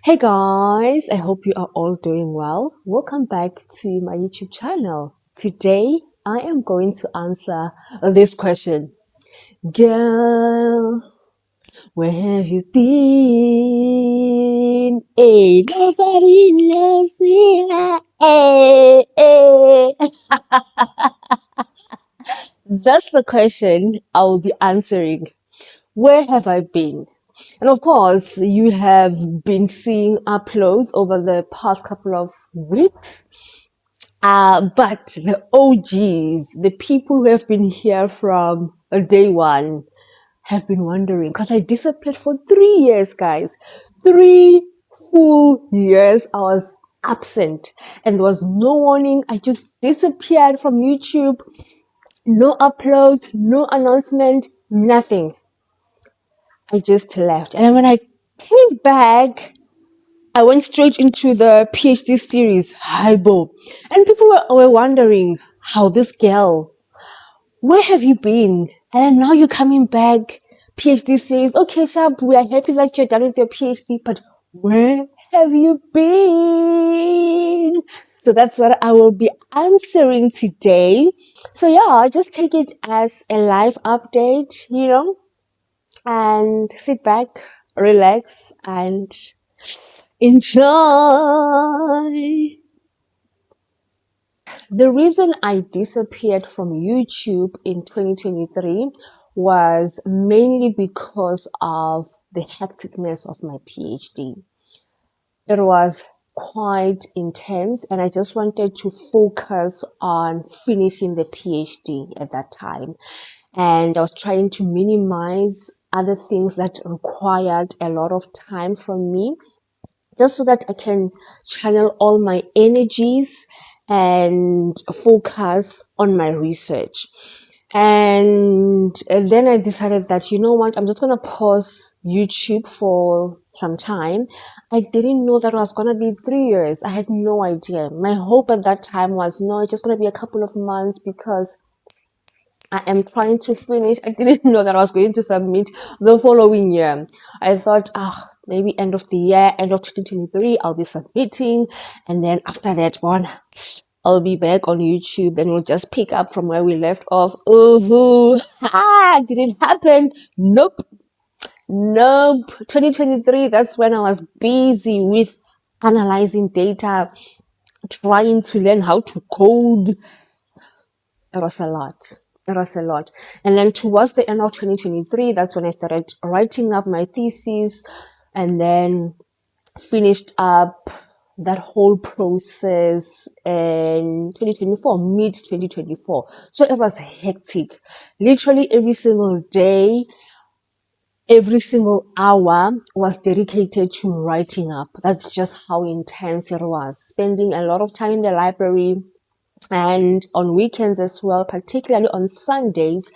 Hey guys, I hope you are all doing well. Welcome back to my YouTube channel. Today, I am going to answer this question. Girl, where have you been? Hey, nobody knows me. Hey, hey. That's the question I will be answering. Where have I been? And of course, you have been seeing uploads over the past couple of weeks. But the OGs, the people who have been here from day one, have been wondering because I disappeared for 3 years, guys. 3 full years I was absent and there was no warning. I just disappeared from YouTube. No uploads, no announcement, nothing. I just left. And when I came back, I went straight into the PhD series, heyyy. And people were wondering, how this girl, where have you been? And now you're coming back, PhD series. Okay, Shab, we are happy that you're done with your PhD, but where have you been? So that's what I will be answering today. So yeah, just take it as a live update, and sit back, relax, and enjoy. The reason I disappeared from YouTube in 2023 was mainly because of the hecticness of my PhD. It was quite intense and I just wanted to focus on finishing the PhD at that time. And I was trying to minimize other things that required a lot of time from me, just so that I can channel all my energies and focus on my research. And then I decided that, you know what, I'm just going to pause YouTube for some time. I didn't know that it was going to be 3 years. I had no idea. My hope at that time was, no, it's just going to be a couple of months because I am trying to finish. I didn't know that I was going to submit the following year. I thought, maybe end of the year, end of 2023, I'll be submitting. And then after that one, I'll be back on YouTube. Then we'll just pick up from where we left off. Didn't happen. Nope. 2023, that's when I was busy with analyzing data, trying to learn how to code. It was a lot. And then towards the end of 2023, that's when I started writing up my thesis and then finished up that whole process in 2024, mid 2024. So it was hectic. Literally every single day, every single hour was dedicated to writing up. That's just how intense it was. Spending a lot of time in the library, and on weekends as well, particularly on Sundays,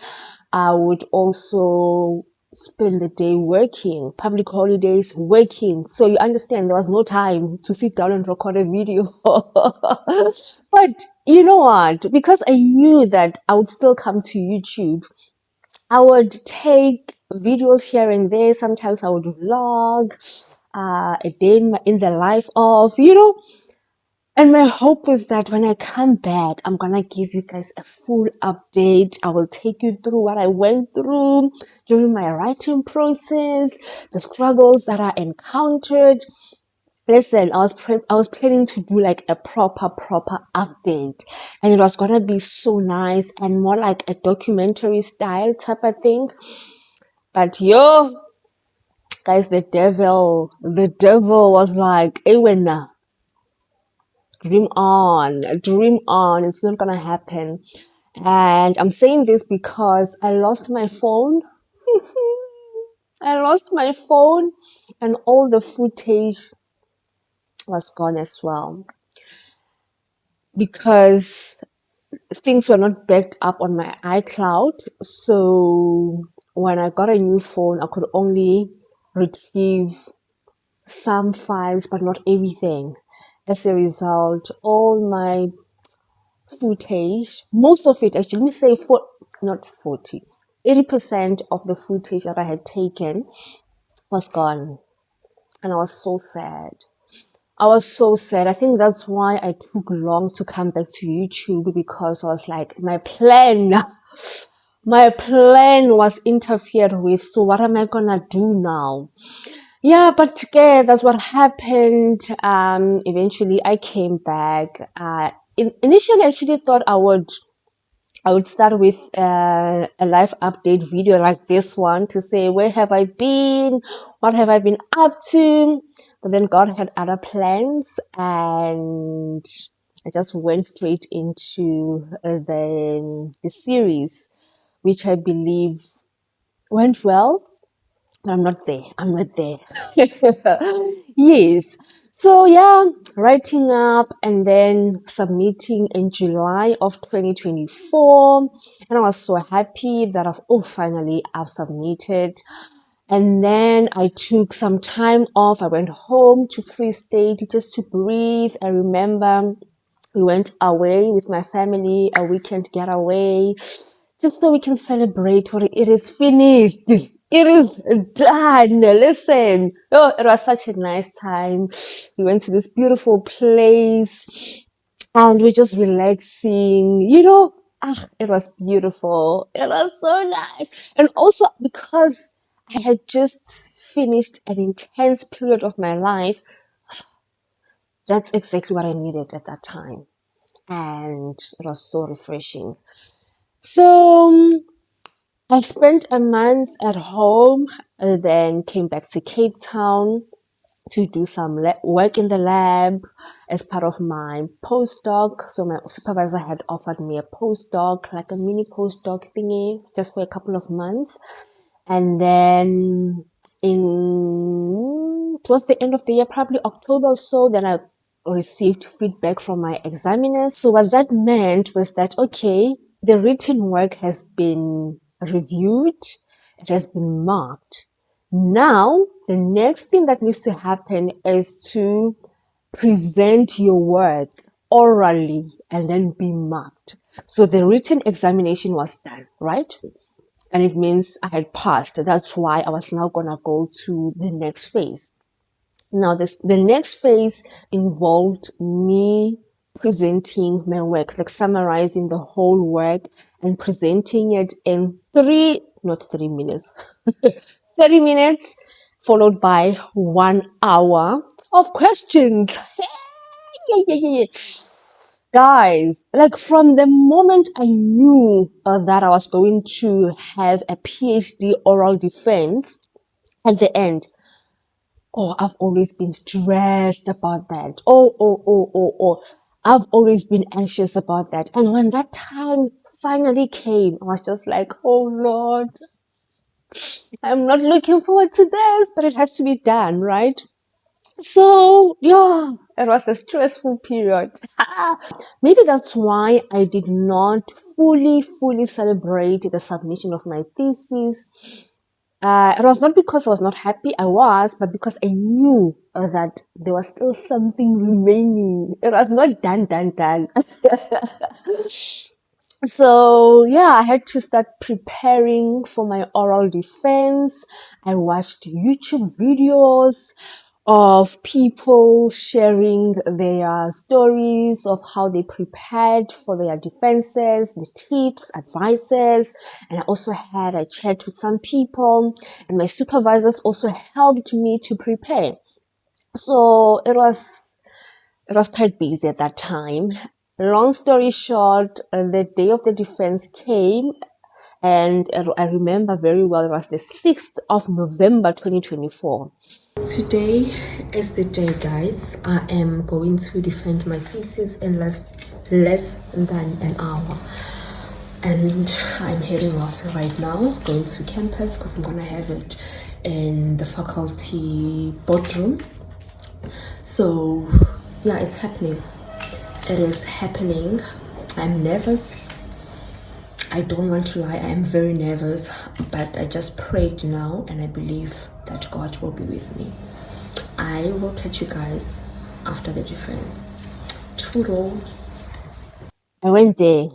I would also spend the day working, public holidays working. So you understand there was no time to sit down and record a video. But you know what? Because I knew that I would still come to YouTube, I would take videos here and there. Sometimes I would vlog a day in the life of, and my hope is that when I come back, I'm going to give you guys a full update. I will take you through what I went through during my writing process, the struggles that I encountered. Listen, I was planning to do like a proper update, and it was going to be so nice and more like a documentary style type of thing. But guys, the devil was like, hey, dream on, it's not gonna happen. And I'm saying this because I lost my phone. And all the footage was gone as well because things were not backed up on my iCloud. So when I got a new phone, I could only retrieve some files but not everything. As a result, all my footage, most of it actually, let me say 80% of the footage that I had taken was gone. And I was so sad. I was so sad. I think that's why I took long to come back to YouTube, because I was like, my plan was interfered with. So what am I gonna do now? Yeah, but yeah, that's what happened. Eventually I came back. Initially I actually thought I would start with a live update video like this one to say, where have I been? What have I been up to? But then God had other plans, and I just went straight into the series, which I believe went well. But I'm not there. I'm not there. Yes. So yeah, writing up and then submitting in July of 2024. And I was so happy that finally I've submitted. And then I took some time off. I went home to Free State just to breathe. I remember we went away with my family, a weekend getaway, just so we can celebrate what it is finished. It is done. Listen. Oh, it was such a nice time. We went to this beautiful place and we're just relaxing, it was beautiful. It was so nice. And also because I had just finished an intense period of my life, that's exactly what I needed at that time. And it was so refreshing. So I spent a month at home, then came back to Cape Town to do some work in the lab as part of my postdoc. So my supervisor had offered me a postdoc, like a mini postdoc thingy, just for a couple of months. And then towards the end of the year, probably October or so, then I received feedback from my examiners. So what that meant was that, okay, the written work has been reviewed. It has been marked. Now, the next thing that needs to happen is to present your work orally and then be marked. So the written examination was done, right? And it means I had passed. That's why I was now gonna go to the next phase. Now, the next phase involved me presenting my work, like summarizing the whole work and presenting it in 30 minutes, followed by 1 hour of questions. Yeah. Guys, like from the moment I knew that I was going to have a PhD oral defense at the end, I've always been stressed about that. I've always been anxious about that. And when that time finally came, I was just like, oh Lord, I'm not looking forward to this, but it has to be done, right? So, yeah, it was a stressful period. Maybe that's why I did not fully celebrate the submission of my thesis. It was not because I was not happy, I was, but because I knew that there was still something remaining. It was not done. So yeah, I had to start preparing for my oral defense. I watched YouTube videos of people sharing their stories of how they prepared for their defenses, the tips, advices. And I also had a chat with some people, and my supervisors also helped me to prepare. So it was quite busy at that time. Long story short, the day of the defense came, and I remember very well, it was the 6th of November 2024. Today is the day, guys. I am going to defend my thesis in less than an hour. And I'm heading off right now, going to campus because I'm going to have it in the faculty boardroom. So, yeah, it's happening. It is happening. I'm nervous. I don't want to lie, I am very nervous, but I just prayed now and I believe that God will be with me. I will catch you guys after the defense. Toodles. I went there.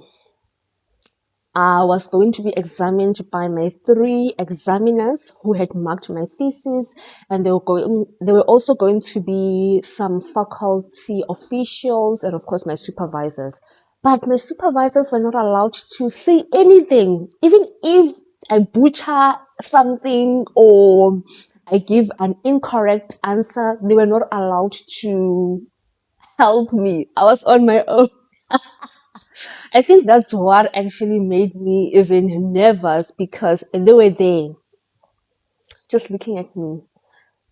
I was going to be examined by my 3 examiners who had marked my thesis, and there were also going to be some faculty officials and of course my supervisors. But my supervisors were not allowed to say anything, even if I butcher something or I give an incorrect answer. They were not allowed to help me. I was on my own. I think that's what actually made me even nervous, because they were there just looking at me,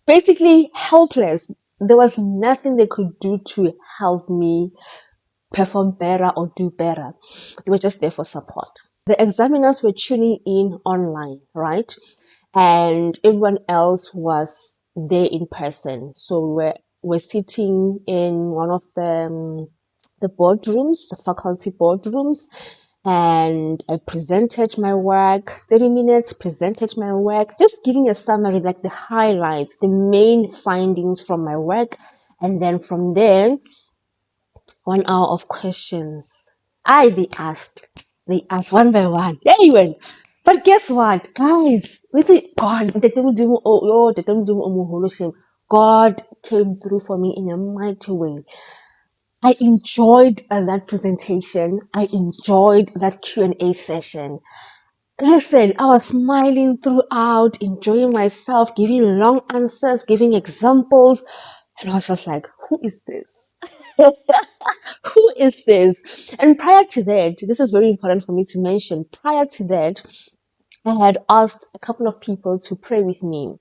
basically helpless. There was nothing they could do to help me perform better or do better. They were just there for support. The examiners were tuning in online, right? And everyone else was there in person. So we're sitting in one of the boardrooms, the faculty boardrooms, and I presented my work, 30 minutes, presented my work, just giving a summary, like the highlights, the main findings from my work. And then from there, 1 hour of questions. They asked one by one. There you went. But guess what, guys? With it, God came through for me in a mighty way. I enjoyed that presentation. I enjoyed that Q&A session. Listen, I was smiling throughout, enjoying myself, giving long answers, giving examples. And I was just like, who is this? Who is this? And prior to that, this is very important for me to mention. Prior to that, I had asked a couple of people to pray with me.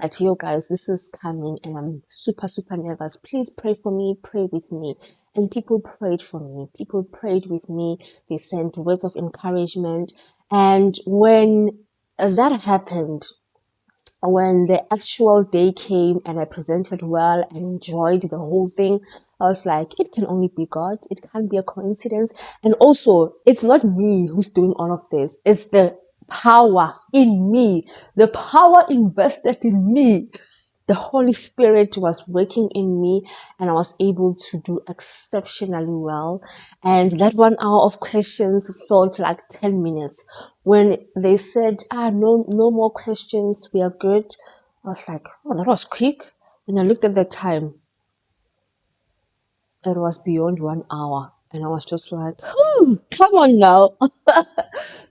That, yo guys, this is coming and I'm super, super nervous. Please pray for me, pray with me. And people prayed for me. People prayed with me. They sent words of encouragement. And when that happened, when the actual day came and I presented well and enjoyed the whole thing, I was like, it can only be God. It can't be a coincidence. And also, it's not me who's doing all of this. It's the power in me, the power invested in me. The Holy Spirit was working in me and I was able to do exceptionally well. And that 1 hour of questions felt like 10 minutes. When they said, no more questions, we are good, I was like, oh, that was quick. When I looked at the time, it was beyond 1 hour. And I was just like, come on now.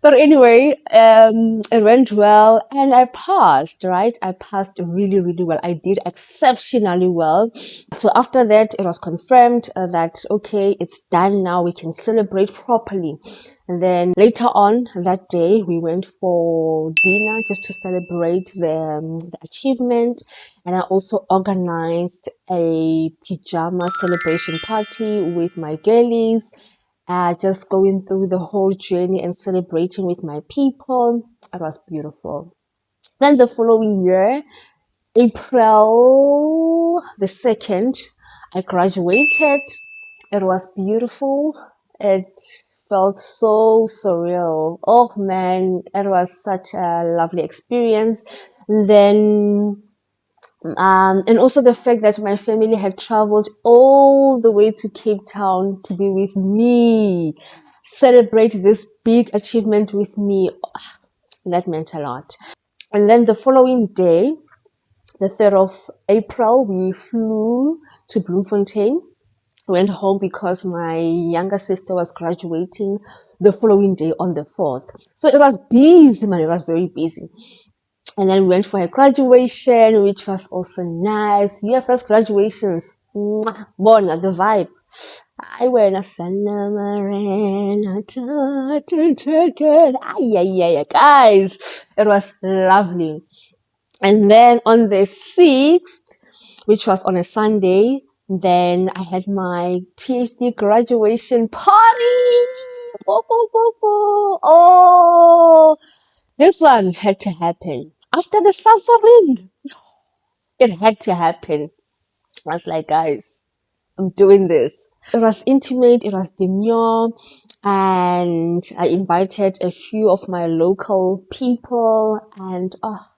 But anyway, it went well and I passed, right? I passed really, really well. I did exceptionally well. So after that, it was confirmed that, okay, it's done now. We can celebrate properly. And then later on that day, we went for dinner just to celebrate the achievement. And I also organized a pajama celebration party with my girlies, just going through the whole journey and celebrating with my people. It was beautiful. Then the following year, April the 2nd, I graduated. It was beautiful. It felt so surreal. Oh man, it was such a lovely experience. Then and also the fact that my family had traveled all the way to Cape Town to be with me, celebrate this big achievement with me. That meant a lot. And then the following day, the 3rd of April, we flew to Bloemfontein. Went home because my younger sister was graduating the following day on the 4th. So it was busy, man. It was very busy. And then we went for her graduation, which was also nice. UFS graduations. Born the vibe. I wear a Sanamarena guys. It was lovely. And then on the 6th, which was on a Sunday, then I had my PhD graduation party. Oh, this one had to happen. After the suffering, it had to happen. I was like, guys, I'm doing this. It was intimate, it was demure, and I invited a few of my local people, and that's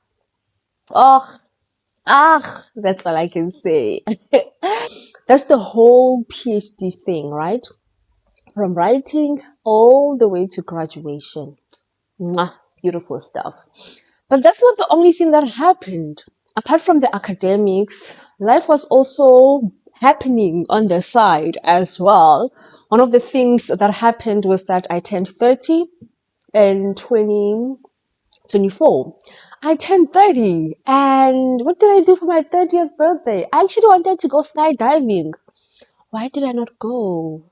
all I can say. That's the whole PhD thing, right? from writing all the way to graduation. Mwah, beautiful stuff. But that's not the only thing that happened. Apart from the academics, life was also happening on the side as well. One of the things that happened was that I turned 30 in 2024. I turned 30, and what did I do for my 30th birthday? I actually wanted to go skydiving. Why did I not go?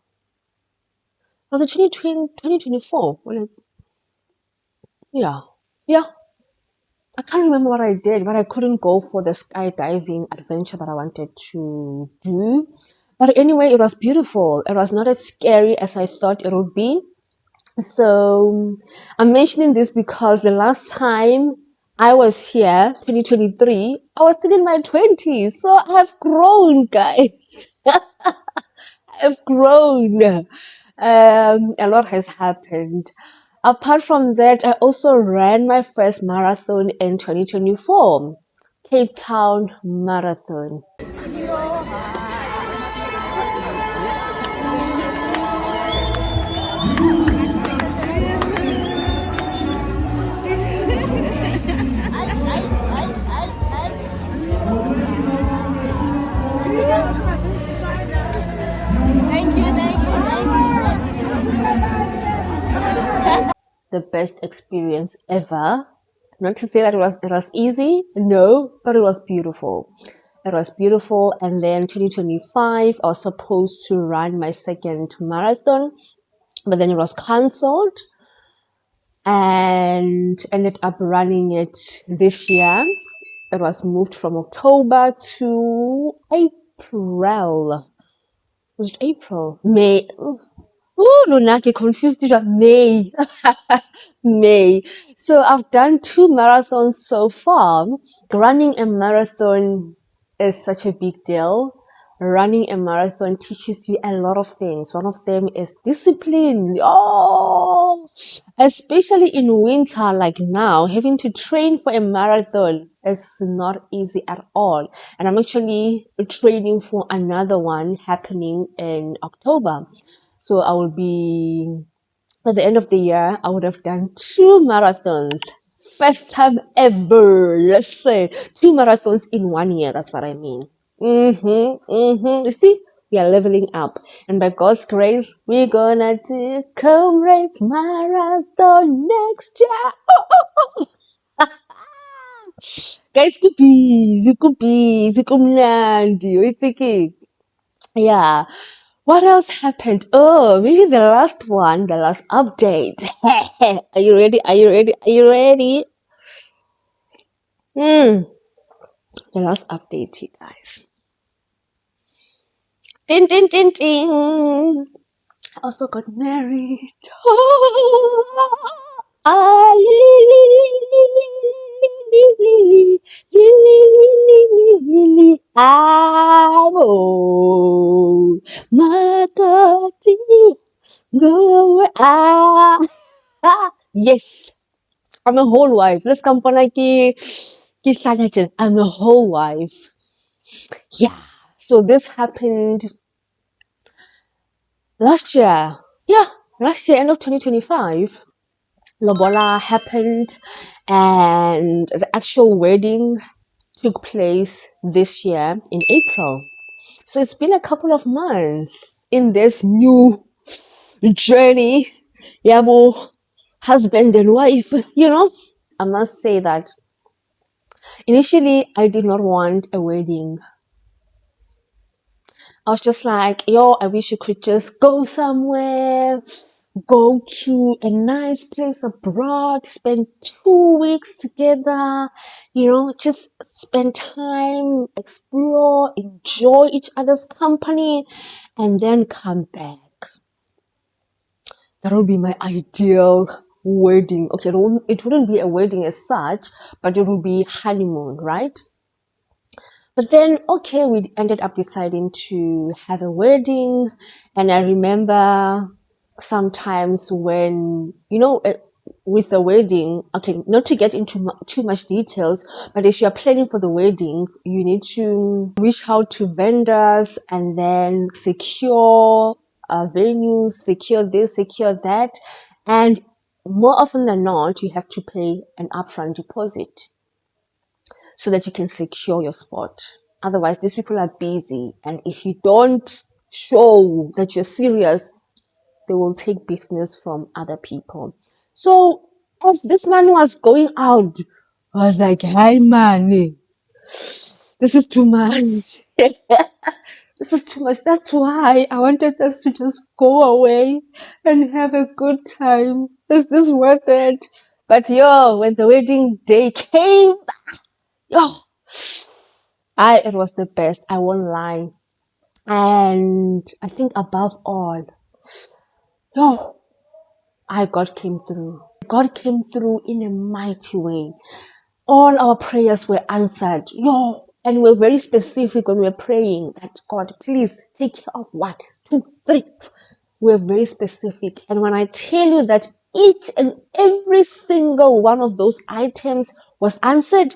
Was it 2024? Yeah. I can't remember what I did, but I couldn't go for the skydiving adventure that I wanted to do. But anyway, it was beautiful. It was not as scary as I thought it would be. So I'm mentioning this because the last time I was here, 2023, I was still in my 20s. So I have grown, guys. I've grown. A lot has happened. Apart from that, I also ran my first marathon in 2024, Cape Town Marathon. Thank you. The best experience ever. Not to say that it was easy, no, but it was beautiful. It was beautiful. And then 2025, I was supposed to run my second marathon, but then it was cancelled, and ended up running it this year. It was moved from October to April. Was it April? May. Oh, no, Naki confused you. May. May. So I've done 2 marathons so far. Running a marathon is such a big deal. Running a marathon teaches you a lot of things. One of them is discipline. Oh, especially in winter like now, having to train for a marathon is not easy at all. And I'm actually training for another one happening in October. So I will be, at the end of the year, I would have done 2 marathons. First time ever, let's say. 2 marathons in 1 year, that's what I mean. You see, we are leveling up. And by God's grace, we're gonna do Comrades Marathon next year. Guys, zikubi, zikumnandi. What are you thinking? Yeah. What else happened? Oh, maybe the last update. Are you ready? The last update, you guys. Ding, ding, ding, ding. I also got married. Yes, I'm a whole wife. Let's come for like I'm a whole wife. Yeah. So this happened last year. Yeah, last year, end of 2025. Lobola happened, and the actual wedding took place this year in April. So it's been a couple of months in this new journey. Yabo, husband and wife, you know. I must say that initially I did not want a wedding. I was just like, yo, I wish you could just go somewhere, go to a nice place abroad, spend 2 weeks together, just spend time, explore, enjoy each other's company, and then come back. That would be my ideal wedding. Okay, it wouldn't be a wedding as such, but it would be honeymoon, right? But then, okay, we ended up deciding to have a wedding. And I remember sometimes when, with the wedding, okay, not to get into too much details, but if you are planning for the wedding, you need to reach out to vendors and then secure venues, secure this, secure that. And more often than not, you have to pay an upfront deposit so that you can secure your spot. Otherwise, these people are busy. And if you don't show that you're serious, they will take business from other people. So as this man was going out, I was like, hey man, this is too much. This is too much. That's why I wanted us to just go away and have a good time. Is this worth it? But yo, when the wedding day came, yo, it was the best. I won't lie. And I think above all, yo, God came through. God came through in a mighty way. All our prayers were answered. Yo, and we're very specific when we're praying that God, please take care of 1, 2, 3. We're very specific. And when I tell you that each and every single one of those items was answered,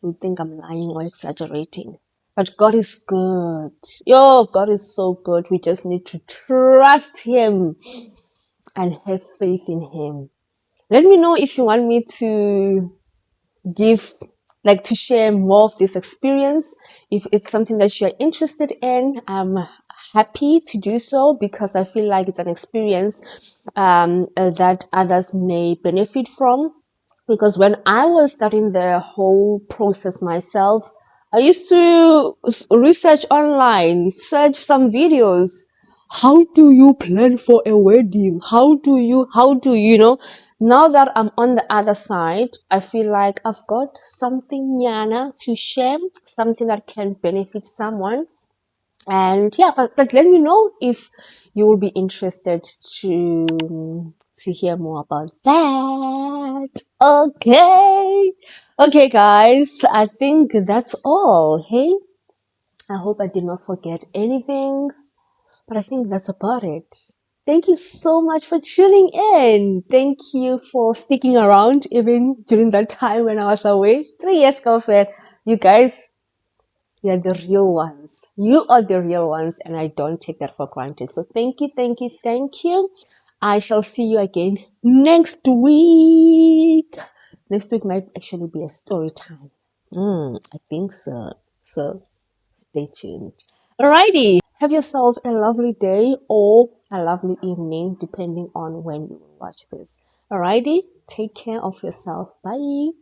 you think I'm lying or exaggerating. But God is good. Yo, God is so good. We just need to trust Him and have faith in Him. Let me know if you want me to to share more of this experience. If it's something that you're interested in, I'm happy to do so because I feel like it's an experience that others may benefit from. Because when I was starting the whole process myself, I used to research online, search some videos. How do you plan for a wedding? How do you know? Now that I'm on the other side, I feel like I've got something nyana to share, something that can benefit someone. And yeah, but let me know if you will be interested to hear more about that. Okay, guys, I think that's all. Hey, I hope I did not forget anything, but I think that's about it. Thank you so much for tuning in. Thank you for sticking around even during that time when I was away. 3 years, girlfriend. You guys, you are the real ones. You are the real ones, and I don't take that for granted. So thank you, thank you, thank you. I shall see you again next week. Next week might actually be a story time. I think so. So stay tuned. Alrighty. Have yourself a lovely day or a lovely evening, depending on when you watch this. Alrighty. Take care of yourself. Bye.